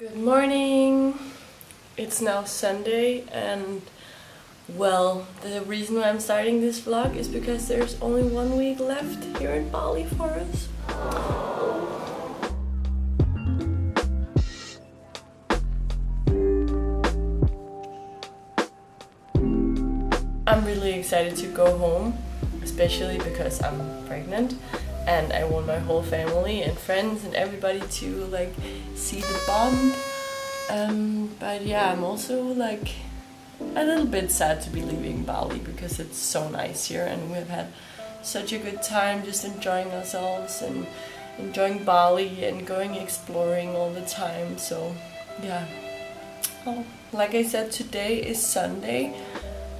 Good morning! It's now Sunday and well, the reason why I'm starting this vlog is because there's only 1 week left here in Bali for us. I'm really excited to go home, especially because I'm pregnant and I want my whole family and friends and everybody to like see the bump. But yeah, I'm also like a little bit sad to be leaving Bali because it's so nice here and we've had such a good time just enjoying ourselves and enjoying Bali and going exploring all the time. So yeah, well, like I said, today is Sunday,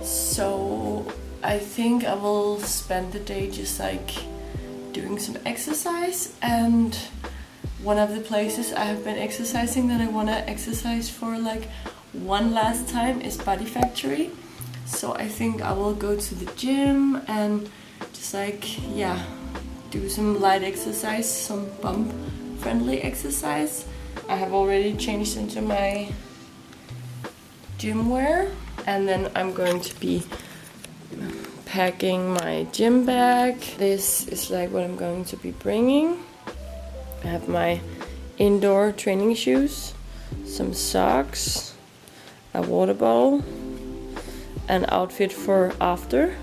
so I think I will spend the day just like doing some exercise, and one of the places I have been exercising that I want to exercise for like one last time is Body Factory. So I think I will go to the gym and just like, yeah, do some light exercise, some bump friendly exercise. I have already changed into my gym wear, and then I'm going to be packing my gym bag. This is like what I'm going to be bringing. I have my indoor training shoes, some socks, a water bottle, an outfit for after,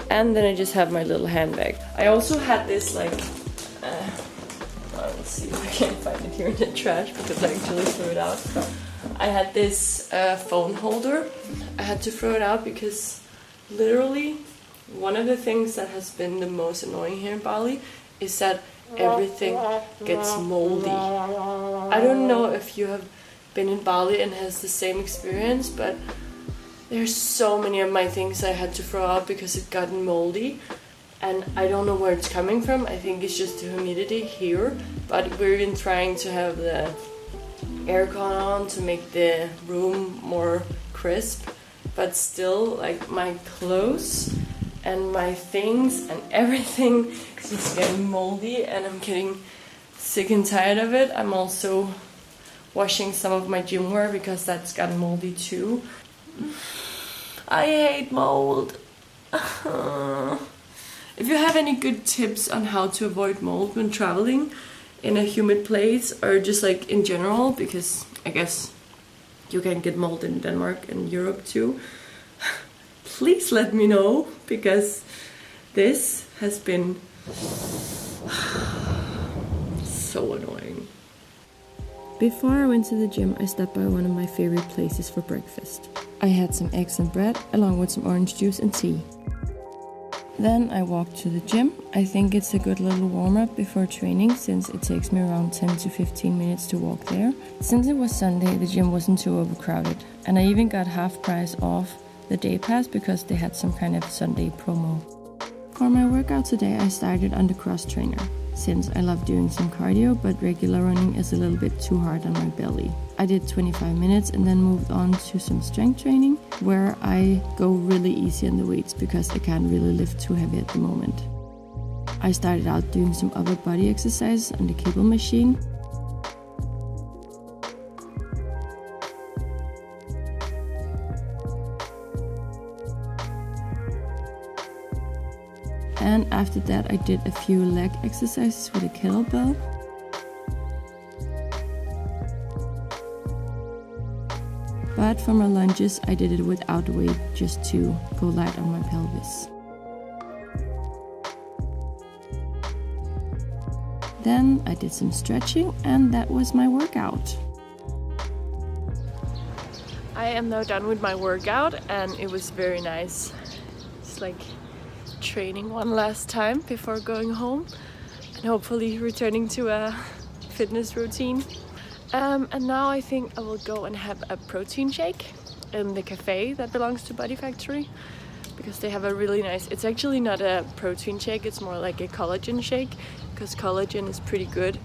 and then I just have my little handbag. I also had this like, let's see if I can find it here in the trash because I actually threw it out. I had this phone holder. I had to throw it out because literally one of the things that has been the most annoying here in Bali is that everything gets moldy. I don't know if you have been in Bali and has the same experience, but there's so many of my things I had to throw out because it got moldy, and I don't know where it's coming from. I think it's just the humidity here, but we've been trying to have the aircon on to make the room more crisp, but still like my clothes and my things and everything is just getting moldy and I'm getting sick and tired of it. I'm also washing some of my gym wear because that's gotten moldy too. I hate mold. If you have any good tips on how to avoid mold when traveling in a humid place or just like in general, because I guess you can get mold in Denmark and Europe too, please let me know, because this has been so annoying. Before I went to the gym, I stopped by one of my favorite places for breakfast. I had some eggs and bread along with some orange juice and tea. Then I walked to the gym. I think it's a good little warm-up before training since it takes me around 10 to 15 minutes to walk there. Since it was Sunday, the gym wasn't too overcrowded, and I even got half price off the day pass because they had some kind of Sunday promo. For my workout today, I started on the cross trainer since I love doing some cardio, but regular running is a little bit too hard on my belly. I did 25 minutes and then moved on to some strength training where I go really easy on the weights because I can't really lift too heavy at the moment. I started out doing some upper body exercise on the cable machine. And after that I did a few leg exercises with a kettlebell. But for my lunges I did it without weight just to go light on my pelvis. Then I did some stretching and that was my workout. I am now done with my workout and it was very nice. It's like training one last time before going home and hopefully returning to a fitness routine. And now I think I will go and have a protein shake in the cafe that belongs to Body Factory because they have a really nice, it's actually not a protein shake, it's more like a collagen shake because collagen is pretty good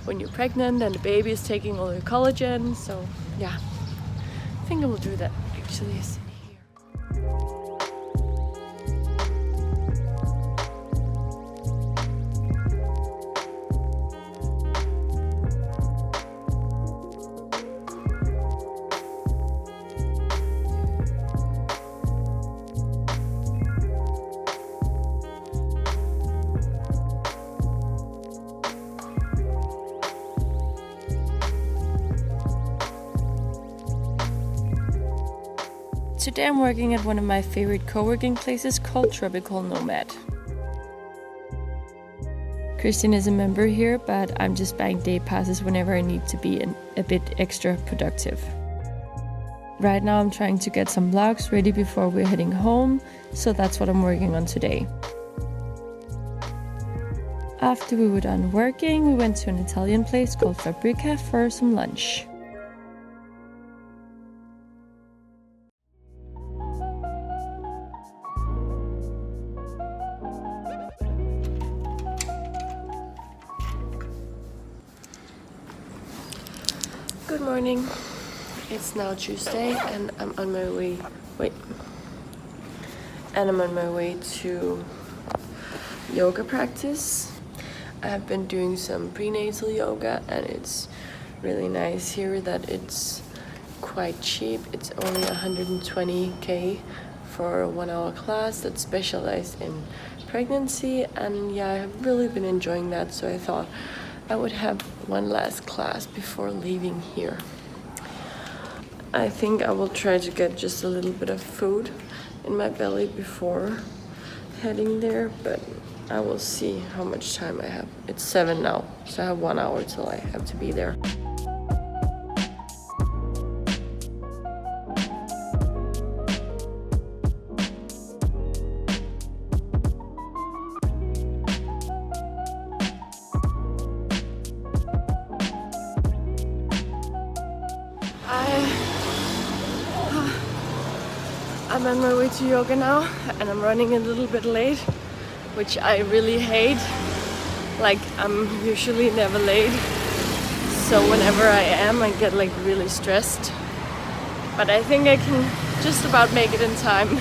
when you're pregnant and the baby is taking all your collagen. So yeah, I think I will do that actually. Today I'm working at one of my favorite co-working places called Tropical Nomad. Christian is a member here, but I'm just buying day passes whenever I need to be a bit extra productive. Right now I'm trying to get some vlogs ready before we're heading home, so that's what I'm working on today. After we were done working, we went to an Italian place called Fabrica for some lunch. Good morning. It's now Tuesday and I'm on my way. I'm on my way to yoga practice. I've been doing some prenatal yoga and it's really nice here that it's quite cheap. It's only 120k for a 1-hour class that's specialized in pregnancy, and yeah, I've really been enjoying that, so I thought I would have one last class before leaving here. I think I will try to get just a little bit of food in my belly before heading there, but I will see how much time I have. It's 7 now, so I have 1 hour till I have to be there. I'm on my way to yoga now and I'm running a little bit late, which I really hate. Like, I'm usually never late, so whenever I am I get like really stressed. But I think I can just about make it in time.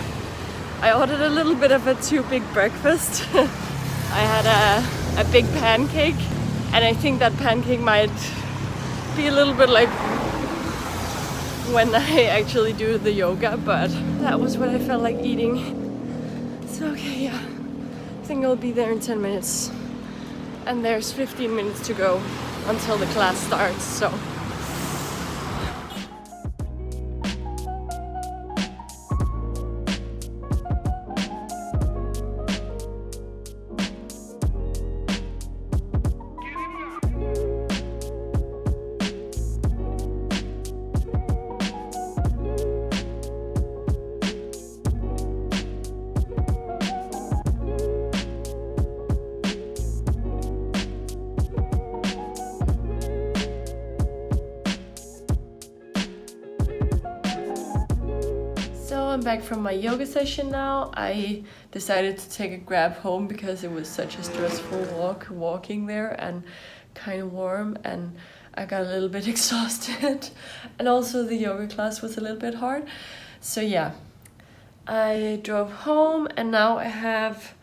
I ordered a little bit of a too big breakfast. I had a big pancake, and I think that pancake might be a little bit like when I actually do the yoga, but that was what I felt like eating. So okay, yeah, I think I'll be there in 10 minutes. And there's 15 minutes to go until the class starts, so. I'm back from my yoga session now. I decided to take a grab home because it was such a stressful walking there and kind of warm, and I got a little bit exhausted, and also the yoga class was a little bit hard. So yeah, I drove home and now I have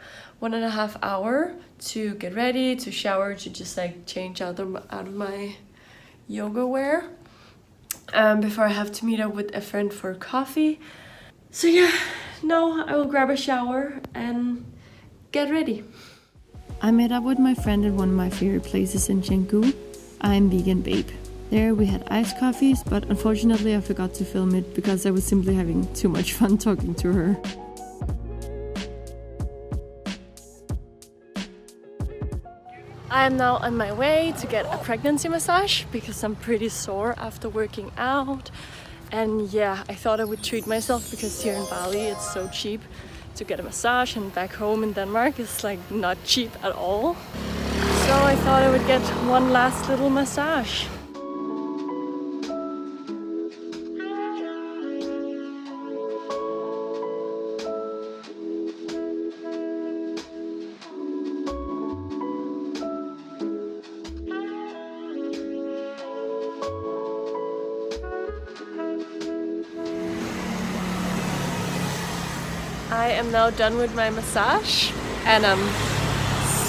1.5 hours to get ready, to shower, to just like change out of my yoga wear before I have to meet up with a friend for coffee. So yeah, now I will grab a shower and get ready. I met up with my friend at one of my favorite places in Canggu, IN Babe. There we had iced coffees, but unfortunately I forgot to film it because I was simply having too much fun talking to her. I am now on my way to get a pregnancy massage because I'm pretty sore after working out. And yeah, I thought I would treat myself because here in Bali it's so cheap to get a massage, and back home in Denmark it's like not cheap at all. So I thought I would get one last little massage. I am now done with my massage and I'm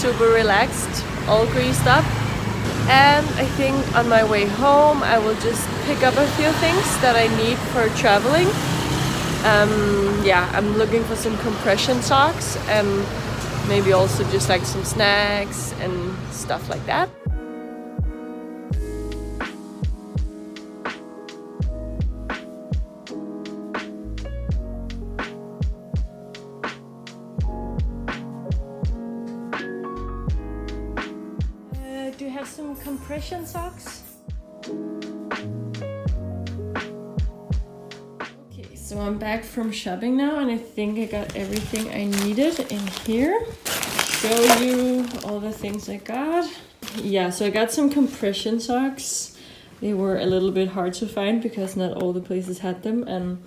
super relaxed, all greased up. And I think on my way home I will just pick up a few things that I need for traveling. Yeah, I'm looking for some compression socks and maybe also just like some snacks and stuff like that. compression socks. Okay, so I'm back from shopping now, and I think I got everything I needed in here. Show you all the things I got. Yeah, so I got some compression socks. They were a little bit hard to find because not all the places had them, and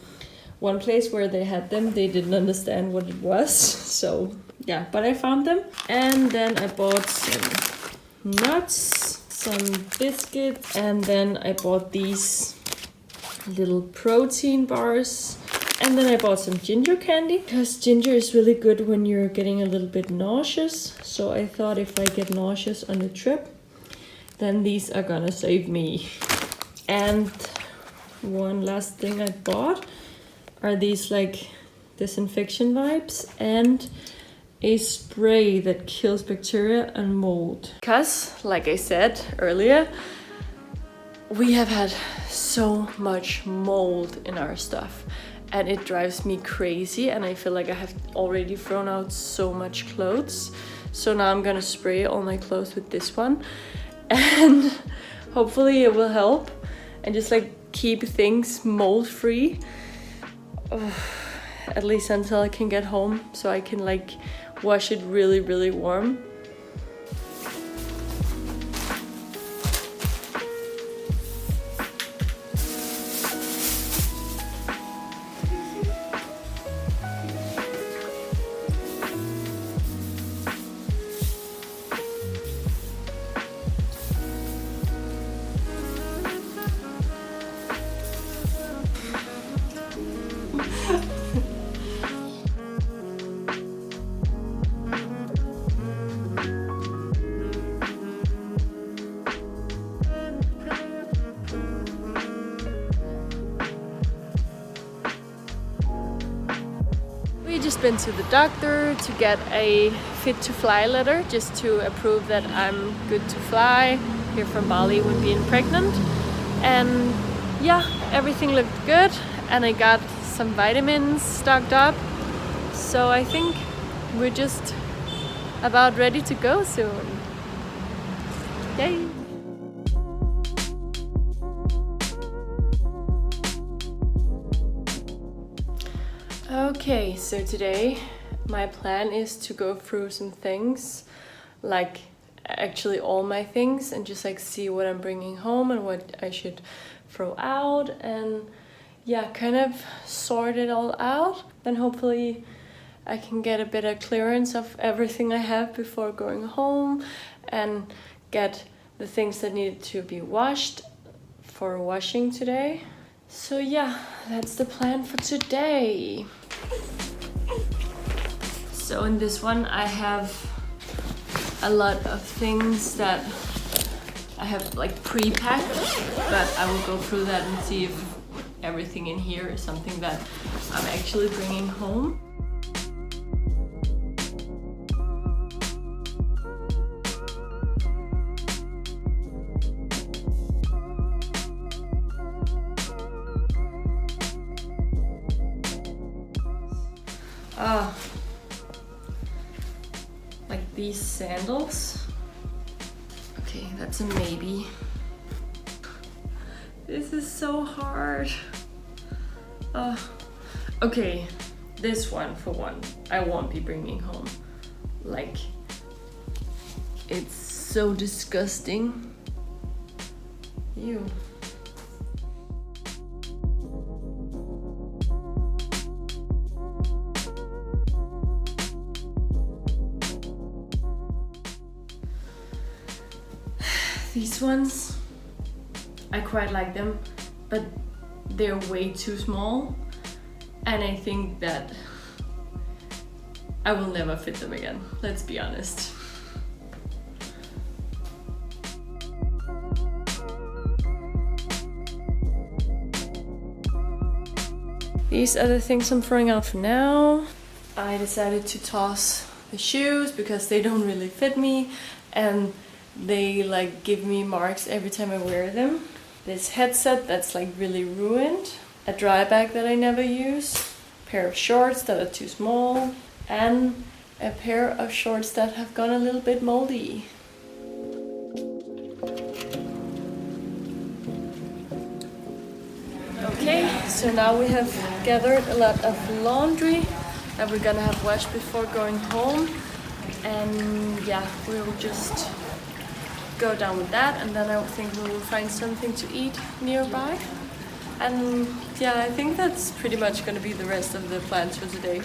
one place where they had them, they didn't understand what it was. So yeah, but I found them. And then I bought some nuts, some biscuits, and then I bought these little protein bars. And then I bought some ginger candy, because ginger is really good when you're getting a little bit nauseous. So I thought if I get nauseous on the trip, then these are gonna save me. And one last thing I bought are these like disinfection wipes and a spray that kills bacteria and mold. Because, like I said earlier, we have had so much mold in our stuff. And it drives me crazy, and I feel like I have already thrown out so much clothes. So now I'm gonna spray all my clothes with this one, and hopefully it will help and just like keep things mold free. At least until I can get home, so I can like wash it really, really warm. We just been to the doctor to get a fit to fly letter, just to approve that I'm good to fly here from Bali when being pregnant. And yeah, everything looked good, and I got some vitamins stocked up. So I think we're just about ready to go soon. Yay! Okay, so today my plan is to go through some things, like actually all my things, and just like see what I'm bringing home and what I should throw out, and yeah, kind of sort it all out. Then hopefully I can get a better clearance of everything I have before going home, and get the things that needed to be washed for washing today. So yeah, that's the plan for today. So in this one I have a lot of things that I have like pre-packed, but I will go through that and see if everything in here is something that I'm actually bringing home. Like these sandals. Okay, that's a maybe. This is so hard. Okay, this one for one, I won't be bringing home. Like, it's so disgusting. Ew. These ones, I quite like them, but they're way too small, and I think that I will never fit them again, let's be honest. These are the things I'm throwing out for now. I decided to toss the shoes because they don't really fit me, and they like give me marks every time I wear them. This headset that's like really ruined, a dry bag that I never use, a pair of shorts that are too small, and a pair of shorts that have gone a little bit moldy. So now we have gathered a lot of laundry that we're gonna have washed before going home. And yeah, we'll just go down with that, and then I think we will find something to eat nearby. And yeah, I think that's pretty much gonna be the rest of the plans for today.